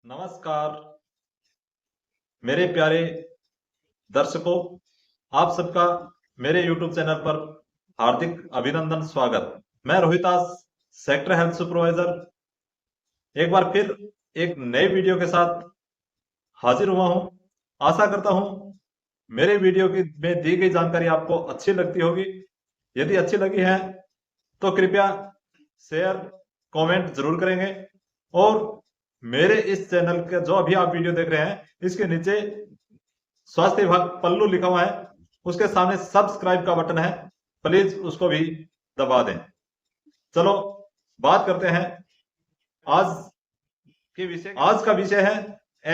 नमस्कार मेरे प्यारे दर्शकों, आप सबका मेरे YouTube चैनल पर हार्दिक अभिनंदन स्वागत। मैं रोहितास, सेक्टर हेल्थ सुपरवाइजर, एक बार फिर एक नए वीडियो के साथ हाजिर हुआ हूं। आशा करता हूं मेरे वीडियो की में दी गई जानकारी आपको अच्छी लगती होगी। यदि अच्छी लगी है तो कृपया शेयर कमेंट जरूर करेंगे और मेरे इस चैनल के जो अभी आप वीडियो देख रहे हैं इसके नीचे स्वास्थ्य विभाग पल्लू लिखा हुआ है, उसके सामने सब्सक्राइब का बटन है, प्लीज उसको भी दबा दें। चलो बात करते हैं आज के विषय। आज का विषय है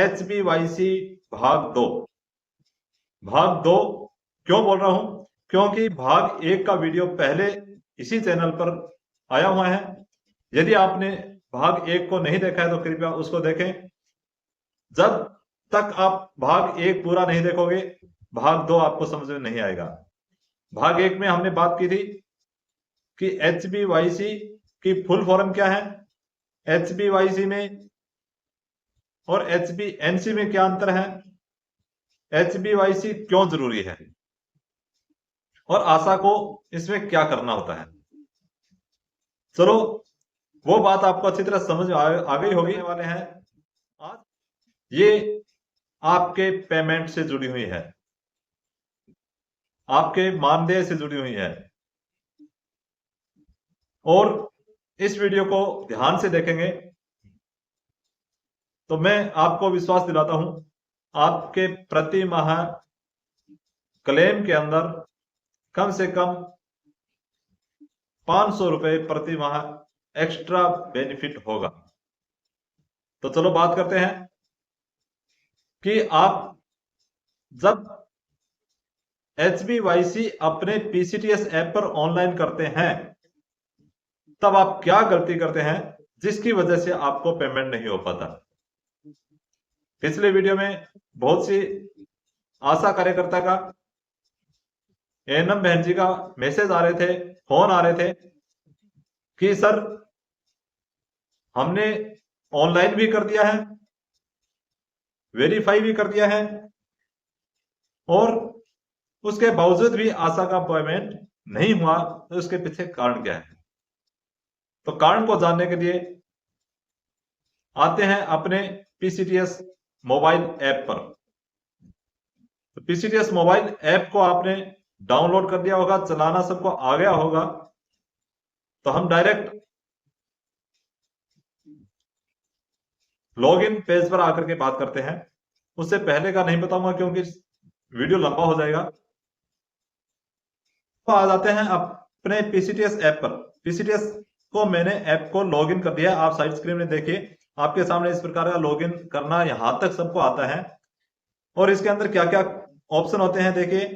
HBYC भाग 2। भाग 2 क्यों बोल रहा हूं? क्योंकि भाग 1 का वीडियो पहले इसी चैनल पर आया हुआ है। यदि आपने भाग 1 को नहीं देखा है तो कृपया उसको देखें। जब तक आप भाग 1 पूरा नहीं देखोगे भाग 2 आपको समझ में नहीं आएगा। भाग 1 में हमने बात की थी कि HBYC की फुल फॉर्म क्या है, HBYC में और HBNC में क्या अंतर है, HBYC क्यों जरूरी है और आशा को इसमें क्या करना होता है। चलो वो बात आपको अच्छी तरह समझ आ गई होगी। वाले हैं आज ये आपके पेमेंट से जुड़ी हुई है, आपके मानदेय से जुड़ी हुई है और इस वीडियो को ध्यान से देखेंगे तो मैं आपको विश्वास दिलाता हूं आपके प्रति माह क्लेम के अंदर कम से कम 500 रुपए प्रति माह एक्स्ट्रा बेनिफिट होगा। तो चलो बात करते हैं कि आप जब HBYC अपने PCTS ऐप पर ऑनलाइन करते हैं तब आप क्या गलती करते हैं जिसकी वजह से आपको पेमेंट नहीं हो पाता। पिछले वीडियो में बहुत सी आशा कार्यकर्ता का, एएनएम बहन जी का मैसेज आ रहे थे, फोन आ रहे थे कि सर हमने ऑनलाइन भी कर दिया है, वेरीफाई भी कर दिया है और उसके बावजूद भी आशा का पेमेंट नहीं हुआ, तो उसके पीछे कारण क्या है। तो कारण को जानने के लिए आते हैं अपने PCTS मोबाइल ऐप पर। तो PCTS मोबाइल ऐप को आपने डाउनलोड कर दिया होगा, चलाना सबको आ गया होगा। तो हम डायरेक्ट लॉगिन पेज पर आकर के बात करते हैं। उससे पहले का नहीं बताऊंगा क्योंकि वीडियो लंबा हो जाएगा। तो आ जाते हैं अपने PCTS ऐप पर। PCTS को मैंने ऐप को लॉगिन कर दिया। आप साइड स्क्रीन में देखिए, आपके सामने इस प्रकार का लॉगिन करना यहां तक सबको आता है और इसके अंदर क्या क्या ऑप्शन होते हैं देखिए।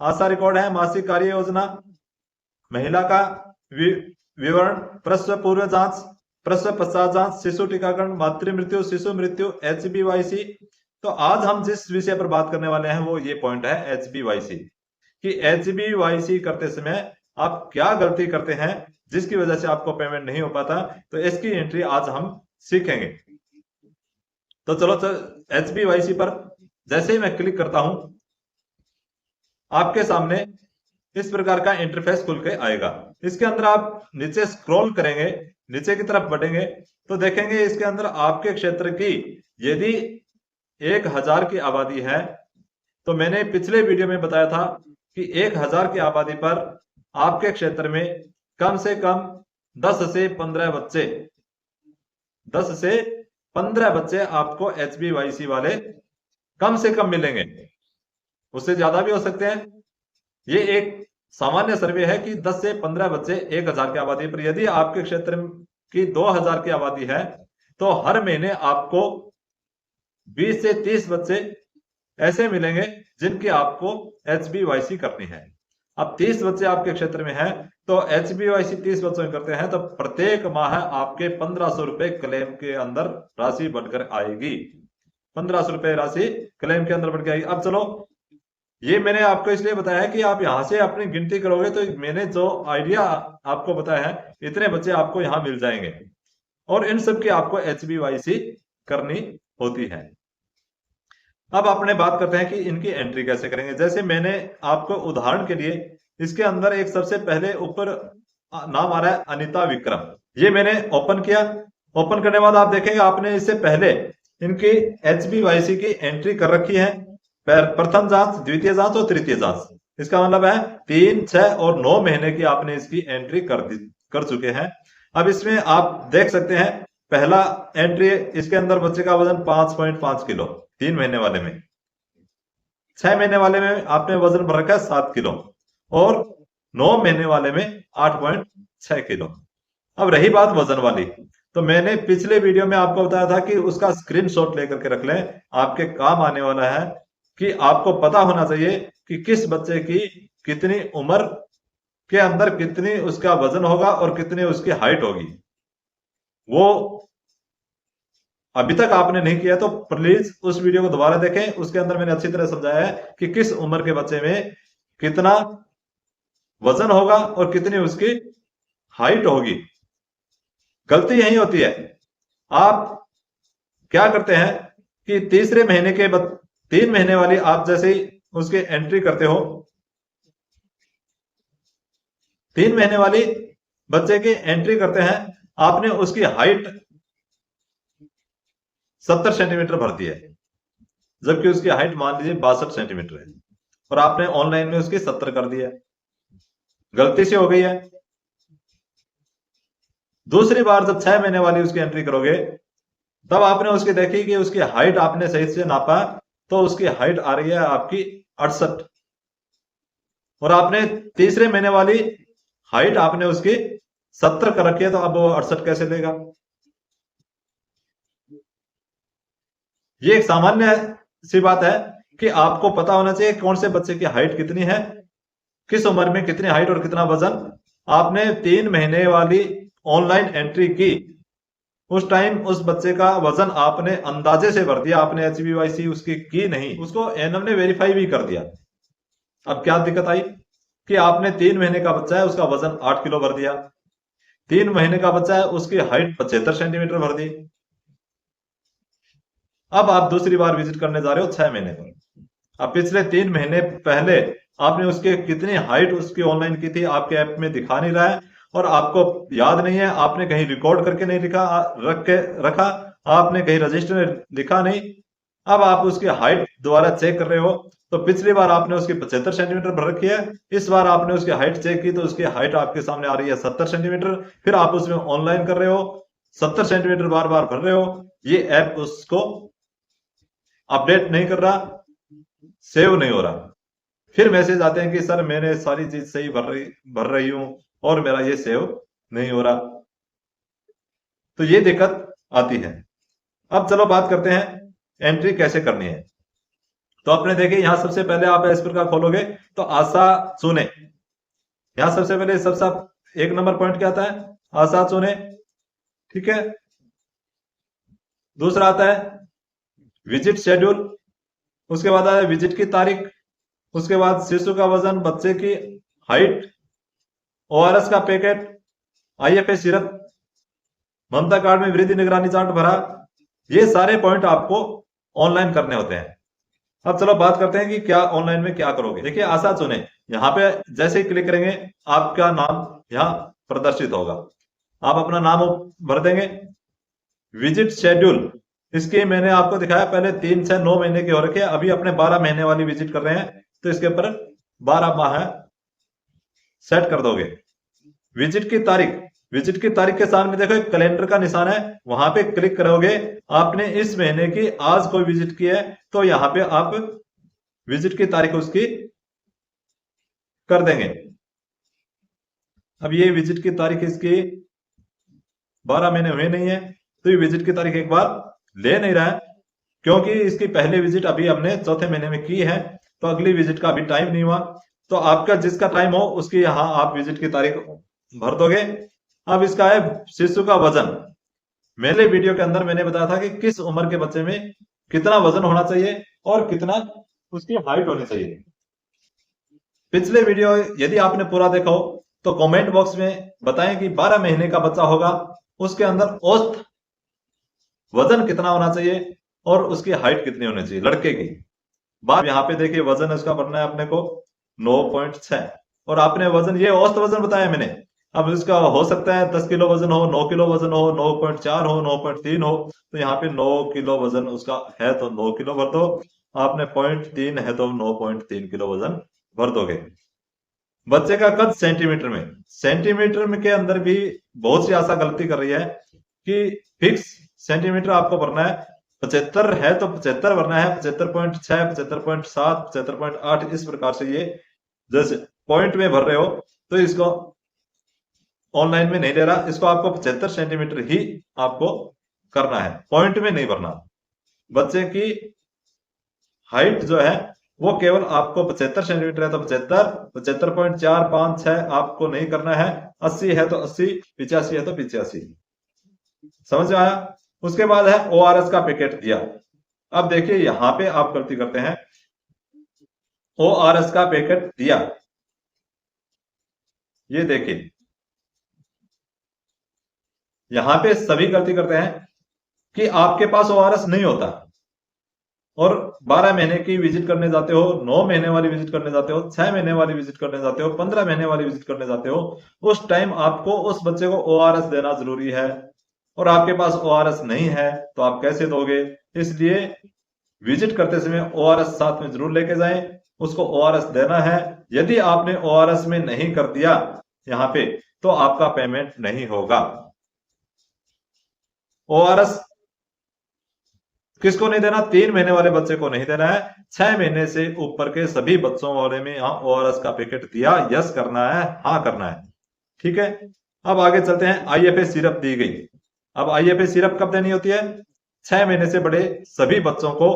आशा रिकॉर्ड है, मासिक कार्य योजना, महिला का विवरण, प्रसव पूर्व जांच, प्रसव पश्चात जांच, शिशु टीकाकरण, मातृ मृत्यु, शिशु मृत्यु, HBYC। तो आज हम जिस विषय पर बात करने वाले हैं वो ये पॉइंट है HBYC कि HBYC करते समय आप क्या गलती करते हैं जिसकी वजह से आपको पेमेंट नहीं हो पाता। तो इसकी एंट्री आज हम सीखेंगे। तो चलो HBYC पर जैसे ही मैं क्लिक करता हूं आपके सामने इस प्रकार का इंटरफेस खुल के आएगा। इसके अंदर आप नीचे स्क्रॉल करेंगे, नीचे की तरफ बढ़ेंगे तो देखेंगे इसके अंदर आपके क्षेत्र की यदि 1000 की आबादी है तो मैंने पिछले वीडियो में बताया था कि 1000 की आबादी पर आपके क्षेत्र में कम से कम 10 से 15 बच्चे 10 से 15 बच्चे आपको HBYC वाले कम से कम मिलेंगे, उससे ज्यादा भी हो सकते हैं। ये एक सामान्य सर्वे है कि 10 से 15 बच्चे 1000 की आबादी पर। यदि आपके क्षेत्र की 2000 की आबादी है तो हर महीने आपको 20 से 30 बच्चे ऐसे मिलेंगे जिनकी आपको HBYC करनी है। अब 30 बच्चे आपके क्षेत्र में हैं तो HBYC 30 बच्चों में करते हैं तो प्रत्येक माह आपके 1500 रुपए क्लेम के अंदर राशि बढ़कर आएगी। 1500 रुपए राशि क्लेम के अंदर बढ़ के आएगी। अब चलो, ये मैंने आपको इसलिए बताया है कि आप यहां से अपनी गिनती करोगे तो मैंने जो आइडिया आपको बताया है इतने बच्चे आपको यहां मिल जाएंगे और इन सब की आपको HBYC करनी होती है। अब अपने बात करते हैं कि इनकी एंट्री कैसे करेंगे। जैसे मैंने आपको उदाहरण के लिए इसके अंदर एक सबसे पहले ऊपर नाम आ रहा है अनिता विक्रम, ये मैंने ओपन किया। ओपन करने के बाद आप देखेंगे आपने इससे पहले इनकी HBYC की एंट्री कर रखी है, प्रथम जांच, द्वितीय जांच और तृतीय जांच। इसका मतलब है 3, 6 और 9 महीने की आपने इसकी एंट्री कर चुके हैं। अब इसमें आप देख सकते हैं पहला एंट्री, इसके अंदर बच्चे का वजन 5.5 किलो 3 महीने वाले में, 6 महीने वाले में आपने वजन भर रखा है 7 किलो और 9 महीने वाले में 8.6 किलो। अब रही बात वजन वाली, तो मैंने पिछले वीडियो में आपको बताया था कि उसका स्क्रीनशॉट लेकर के रख लें, आपके काम आने वाला है कि आपको पता होना चाहिए कि किस बच्चे की कितनी उम्र के अंदर कितनी उसका वजन होगा और कितनी उसकी हाइट होगी। वो अभी तक आपने नहीं किया तो प्लीज उस वीडियो को दोबारा देखें, उसके अंदर मैंने अच्छी तरह समझाया है कि किस उम्र के बच्चे में कितना वजन होगा और कितनी उसकी हाइट होगी। गलती यही होती है, आप क्या करते हैं कि तीसरे महीने के 3 महीने वाली आप जैसे ही उसकी एंट्री करते हो, 3 महीने वाली बच्चे की एंट्री करते हैं, आपने उसकी हाइट 70 सेंटीमीटर भर दी है, जबकि उसकी हाइट मान लीजिए 62 सेंटीमीटर है और आपने ऑनलाइन में उसकी 70 कर दिया, गलती से हो गई है। दूसरी बार जब 6 महीने वाली उसकी एंट्री करोगे तब आपने उसकी देखी कि उसकी हाइट आपने सही से नापा तो उसकी हाइट आ रही है आपकी 68 और आपने तीसरे महीने वाली हाइट आपने उसकी 70 कर रखी है, तो अब वो 68 कैसे लेगा? ये एक सामान्य सी बात है कि आपको पता होना चाहिए कौन से बच्चे की हाइट कितनी है, किस उम्र में कितनी हाइट और कितना वजन। आपने 3 महीने वाली ऑनलाइन एंट्री की, उस टाइम उस बच्चे का वजन आपने अंदाजे से भर दिया, आपने HBYC उसकी की नहीं, उसको एनएम ने वेरीफाई भी कर दिया। अब क्या दिक्कत आई कि आपने 3 महीने का बच्चा है उसका वजन 8 किलो भर दिया, 3 महीने का बच्चा है उसकी हाइट 75 सेंटीमीटर भर दी। अब आप दूसरी बार विजिट करने जा रहे हो 6 महीने पर, अब पिछले 3 महीने पहले आपने उसके कितनी हाइट उसकी ऑनलाइन की थी आपके ऐप में दिखा नहीं रहा है और आपको याद नहीं है, आपने कहीं रिकॉर्ड करके नहीं रखा, आपने कहीं रजिस्टर में लिखा नहीं। अब आप उसकी हाइट दोबारा चेक कर रहे हो, तो पिछली बार आपने उसकी 75 सेंटीमीटर भर रखी है, इस बार आपने उसकी हाइट चेक की तो उसकी हाइट आपके सामने आ रही है 70 सेंटीमीटर, फिर आप उसमें ऑनलाइन कर रहे हो, 70 सेंटीमीटर बार बार भर रहे हो, ये ऐप उसको अपडेट नहीं कर रहा, सेव नहीं हो रहा। फिर मैसेज आते हैं कि सर मैंने सारी चीज सही भर रही हूं और मेरा ये सेव नहीं हो रहा, तो ये दिक्कत आती है। अब चलो बात करते हैं एंट्री कैसे करनी है। तो आपने देखे यहां सबसे पहले आप इस प्रकार खोलोगे तो आशा चुने, यहां सबसे पहले सबसे 1 नंबर पॉइंट क्या आता है, आशा चुने, ठीक है। दूसरा आता है विजिट शेड्यूल, उसके बाद आता है विजिट की तारीख, उसके बाद शिशु का वजन, बच्चे की हाइट, ORS का पैकेट, IFA सिरप, ममता कार्ड में वृद्धि निगरानी चार्ट भरा, ये सारे पॉइंट आपको ऑनलाइन करने होते हैं। अब चलो बात करते हैं कि क्या ऑनलाइन में क्या करोगे। देखिए आशा चुने, यहाँ पे जैसे ही क्लिक करेंगे आपका नाम यहाँ प्रदर्शित होगा, आप अपना नाम भर देंगे। विजिट शेड्यूल, इसके मैंने आपको दिखाया पहले 3 से 9 महीने की हो रखी है, अभी अपने 12 महीने वाली विजिट कर रहे हैं तो इसके ऊपर 12 माह सेट कर दोगे। विजिट की तारीख, विजिट की तारीख के सामने देखो एक कैलेंडर का निशान है, वहां पे क्लिक करोगे, आपने इस महीने की आज कोई विजिट की है तो यहाँ पे आप विजिट की तारीख उसकी कर देंगे। अब ये विजिट की तारीख इसकी 12 महीने हुए नहीं है तो ये विजिट की तारीख एक बार ले नहीं रहा है, क्योंकि इसकी पहली विजिट अभी हमने चौथे महीने में की है तो अगली विजिट का अभी टाइम नहीं हुआ। तो आपका जिसका टाइम हो उसकी यहाँ आप विजिट की तारीख भर दोगे। अब इसका है शिशु का वजन, मेरे वीडियो के अंदर मैंने बताया था कि किस उम्र के बच्चे में कितना वजन होना चाहिए और कितना उसकी हाइट होनी चाहिए। पिछले वीडियो यदि आपने पूरा देखा हो तो कमेंट बॉक्स में बताएं कि 12 महीने का बच्चा होगा उसके अंदर औसत वजन कितना होना चाहिए और उसकी हाइट कितनी होनी चाहिए लड़के की। बात यहाँ पे देखिए, वजन इसका बनना है अपने को 9.6, और आपने वजन, ये औसत वजन बताया मैंने। अब इसका हो सकता है 10 किलो वजन हो, 9 किलो वजन हो, 9.4 हो, 9.3 हो, तो यहाँ पे 9 किलो वजन उसका है तो 9 किलो भर दो। आपने 0.3 है तो 9.3 किलो वजन भर दोगे। बच्चे का कद सेंटीमीटर में, सेंटीमीटर में के अंदर भी बहुत सी आशा गलती कर रही है कि फिक्स सेंटीमीटर आपको भरना है। 75 है तो 75 भरना है, 75.6, 75.7, 75.8, इस प्रकार से ये जैसे पॉइंट में भर रहे हो तो इसको ऑनलाइन में नहीं दे रहा, इसको आपको 75 सेंटीमीटर ही आपको करना है, पॉइंट में नहीं भरना। बच्चे की हाइट जो है वो केवल आपको 75 सेंटीमीटर है तो 75, 75.456 आपको नहीं करना है, 80 है तो 80, 85 है तो 85। समझ में आया? उसके बाद है ओआरएस का पैकेट दिया। अब देखिए यहां पे आप गलती करते हैं, ओआरएस का पैकेट दिया, ये देखिए यहां पे सभी गलती करते हैं कि आपके पास ओआरएस नहीं होता और 12 महीने की विजिट करने जाते हो, 9 महीने वाली विजिट करने जाते हो, 6 महीने वाली विजिट करने जाते हो, 15 महीने वाली विजिट करने जाते हो, उस टाइम आपको उस बच्चे को ओआरएस देना जरूरी है और आपके पास ओआरएस नहीं है तो आप कैसे दोगे? इसलिए विजिट करते समय ओआरएस साथ में जरूर लेके जाएं, उसको ओआरएस देना है। यदि आपने ओआरएस में नहीं कर दिया यहां पे तो आपका पेमेंट नहीं होगा। ओआरएस किसको नहीं देना? 3 महीने वाले बच्चे को नहीं देना है, 6 महीने से ऊपर के सभी बच्चों वाले में यहाँ ओआरएस का पैकेट दिया, यस करना है, हाँ करना है। ठीक है, अब आगे चलते हैं। आईएफए सिरप दी गई। अब आईएफए सिरप कब देनी होती है? 6 महीने से बड़े सभी बच्चों को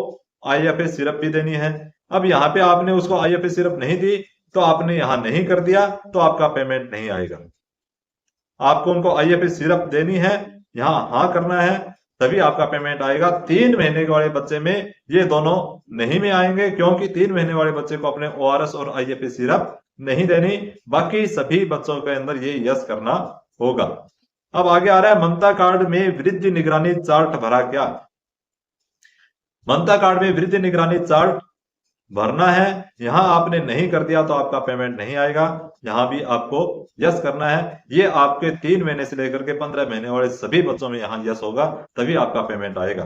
आईएफए सिरप भी देनी है। अब यहाँ पे आपने उसको आईएफए सिरप नहीं दी तो आपने यहां नहीं कर दिया तो आपका पेमेंट नहीं आएगा। आपको उनको आईएफए सिरप देनी है, यहाँ हाँ करना है, तभी आपका पेमेंट आएगा। 3 महीने वाले बच्चे में ये दोनों नहीं में आएंगे क्योंकि 3 महीने वाले बच्चे को अपने ओआरएस और आईएफए सिरप नहीं देनी, बाकी सभी बच्चों के अंदर ये यस करना होगा। अब आगे आ रहा है ममता कार्ड में वृद्धि निगरानी चार्ट भरा क्या? ममता कार्ड में वृद्धि निगरानी चार्ट भरना है, यहां आपने नहीं कर दिया तो आपका पेमेंट नहीं आएगा, यहां भी आपको यस करना है। ये आपके 3 महीने से लेकर के 15 महीने वाले सभी बच्चों में यहां यस होगा तभी आपका पेमेंट आएगा।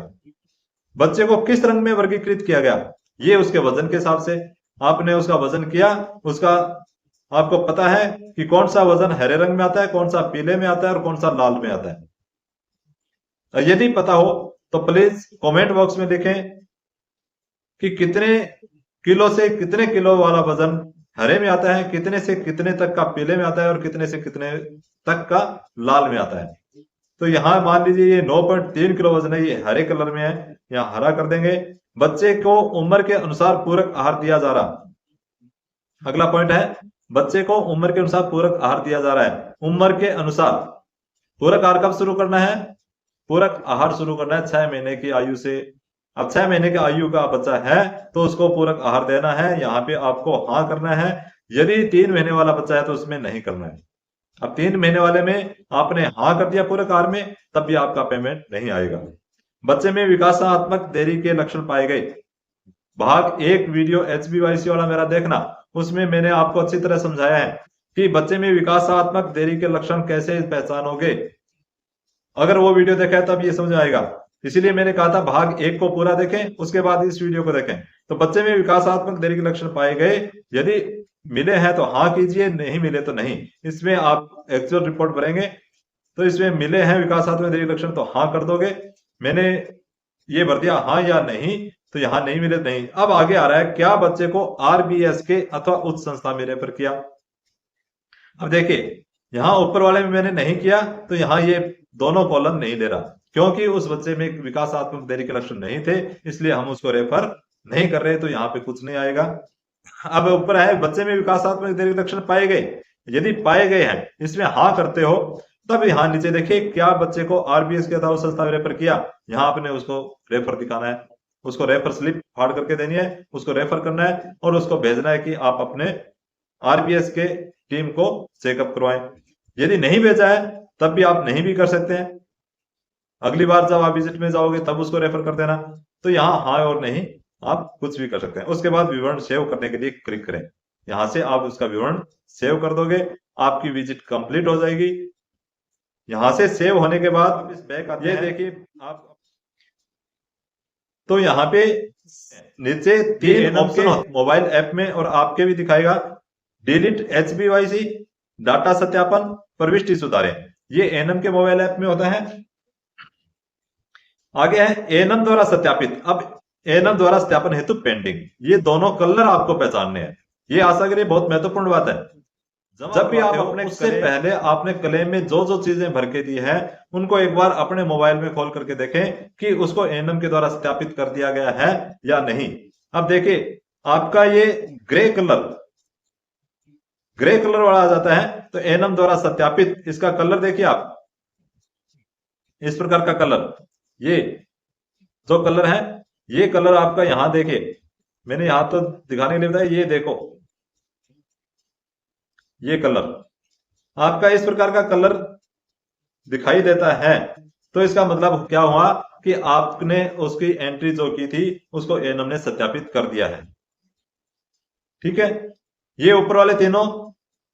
बच्चे को किस रंग में वर्गीकृत किया गया? ये उसके वजन के हिसाब से आपने उसका वजन किया, उसका आपको पता है कि कौन सा वजन हरे रंग में आता है, कौन सा पीले में आता है और कौन सा लाल में आता है। यदि पता हो तो प्लीज कमेंट बॉक्स में लिखें कि कितने किलो से कितने किलो वाला वजन हरे में आता है, कितने से कितने तक का पीले में आता है और कितने से कितने तक का लाल में आता है। तो यहां मान लीजिए ये 9.3 किलो वजन है, ये हरे कलर में है, यहाँ हरा कर देंगे। बच्चे को उम्र के अनुसार पूरक आहार दिया जा रहा। अगला पॉइंट है बच्चे को उम्र के अनुसार पूरक आहार दिया जा रहा है। उम्र के अनुसार पूरक आहार कब शुरू करना है? पूरक आहार शुरू करना है 6 महीने की आयु से। अब 6 महीने की आयु का बच्चा है तो उसको पूरक आहार देना है, यहाँ पे आपको हाँ करना है। यदि 3 महीने वाला बच्चा है तो उसमें नहीं करना है। अब 3 महीने वाले में आपने हाँ कर दिया पूरक आहार में, तब भी आपका पेमेंट नहीं आएगा। बच्चे में विकासात्मक देरी के लक्षण पाए गए। भाग 1 वीडियो HBYC वाला मेरा देखना, उसमें मैंने आपको अच्छी तरह समझाया है कि बच्चे में विकासात्मक देरी के लक्षण कैसे पहचानोगे। अगर वो वीडियो देखा है तब ये समझ आएगा, इसीलिए मैंने कहा था भाग 1 को पूरा देखें उसके बाद इस वीडियो को देखें। तो बच्चे में विकासात्मक देरी के लक्षण पाए गए, यदि मिले हैं तो हाँ कीजिए, नहीं मिले तो नहीं। इसमें आप एक्चुअल रिपोर्ट भरेंगे तो इसमें मिले हैं विकासात्मक देरी के लक्षण तो हाँ कर दोगे। मैंने ये भर दिया हाँ या नहीं, तो यहाँ नहीं मिले नहीं। अब आगे आ रहा है क्या बच्चे को RBS के अथवा उच्च संस्था में रेफर किया। अब देखिए यहाँ ऊपर वाले में मैंने नहीं किया तो यहाँ ये दोनों कॉलम नहीं ले रहा क्योंकि उस बच्चे में विकासात्मक देरी के लक्षण नहीं थे, इसलिए हम उसको रेफर नहीं कर रहे, तो यहाँ पे कुछ नहीं आएगा। अब ऊपर है बच्चे में विकासात्मक देरी के लक्षण पाए गए। यदि पाए गए हैं इसमें हाँ करते हो तब यहाँ नीचे देखिए क्या बच्चे को RBS के अथवा संस्था में रेफर किया, यहाँ आपने उसको रेफर दिखाना है, उसको रेफर स्लिप फाड़ करके देनी है, उसको रेफर करना है और उसको भेजना है कि आप अपने RBS के टीम को चेकअप करवाएं। यदि नहीं भेजा है तब भी आप नहीं भी कर सकते हैं। अगली बार जब आप विजिट में जाओगे तब उसको रेफर कर देना। तो यहाँ हाँ और नहीं आप कुछ भी कर सकते हैं। उसके बाद विवरण सेव करने के लिए क्लिक करें। यहां से आप उसका विवरण सेव कर दोगे, आपकी विजिट कंप्लीट हो जाएगी। यहां से सेव होने के बाद इस बैक आते हैं, देखिए आप, तो यहाँ पे नीचे 3 ऑप्शन मोबाइल ऐप में और आपके भी दिखाएगा, डिलीट HBYC, डाटा सत्यापन, प्रविष्टि सुधारें। ये एनएम के मोबाइल ऐप में होता है। आगे है एनएम द्वारा सत्यापित। अब एनएम द्वारा सत्यापन हेतु पेंडिंग, ये दोनों कलर आपको पहचानने हैं। ये आशा करिए बहुत महत्वपूर्ण बात है। जब भी आप अपने, उससे पहले आपने क्लेम में जो जो चीजें भर के दी है उनको एक बार अपने मोबाइल में खोल करके देखें कि उसको एनएम के द्वारा सत्यापित कर दिया गया है या नहीं। अब देखिए आपका ये ग्रे कलर वाला आ जाता है, तो एनएम द्वारा सत्यापित, इसका कलर देखिए आप, इस प्रकार का कलर, ये जो कलर है, ये कलर आपका यहां देखिए, मैंने यहां तो दिखाने के लिए बताया, ये देखो ये कलर आपका इस प्रकार का कलर दिखाई देता है। तो इसका मतलब क्या हुआ कि आपने उसकी एंट्री जो की थी उसको एनएम ने सत्यापित कर दिया है। ठीक है, ये ऊपर वाले तीनों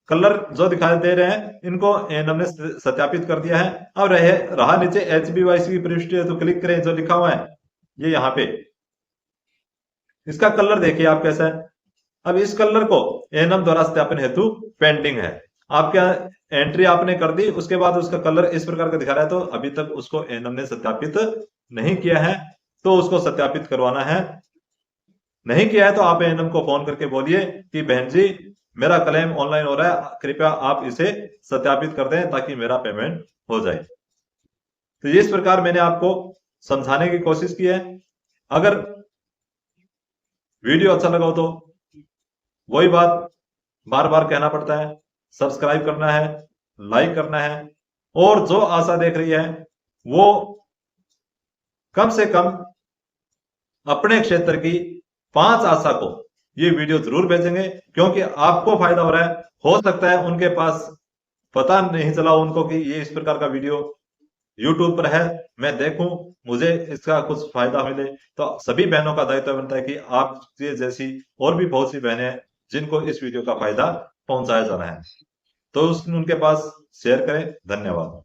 कलर जो दिखाई दे रहे हैं इनको एनएम ने सत्यापित कर दिया है। अब रहा नीचे HBYC की प्रविष्टि है, तो क्लिक करें, जो लिखा हुआ है ये यहाँ पे, इसका कलर देखिए आप कैसा है। अब इस कलर को एनएम द्वारा सत्यापन हेतु पेंडिंग है। आपके एंट्री आपने कर दी, उसके बाद उसका कलर इस प्रकार का दिखा रहा है, तो अभी तक उसको एनएम ने सत्यापित नहीं किया है, तो उसको सत्यापित करवाना है। नहीं किया है तो आप एनएम को फोन करके बोलिए कि बहन जी मेरा क्लेम ऑनलाइन हो रहा है, कृपया आप इसे सत्यापित कर दें ताकि मेरा पेमेंट हो जाए। तो इस प्रकार मैंने आपको समझाने की कोशिश की है। अगर वीडियो अच्छा लगा हो तो वही बात बार बार कहना पड़ता है, सब्सक्राइब करना है, लाइक करना है, और जो आशा देख रही है वो कम से कम अपने क्षेत्र की 5 आशा को ये वीडियो जरूर भेजेंगे, क्योंकि आपको फायदा हो रहा है। हो सकता है उनके पास पता नहीं चला उनको कि ये इस प्रकार का वीडियो YouTube पर है, मैं देखूं, मुझे इसका कुछ फायदा मिले। तो सभी बहनों का दायित्व बनता है कि आप जैसी और भी बहुत सी बहनें हैं जिनको इस वीडियो का फायदा पहुंचाया जाना है, तो उनके पास शेयर करें। धन्यवाद।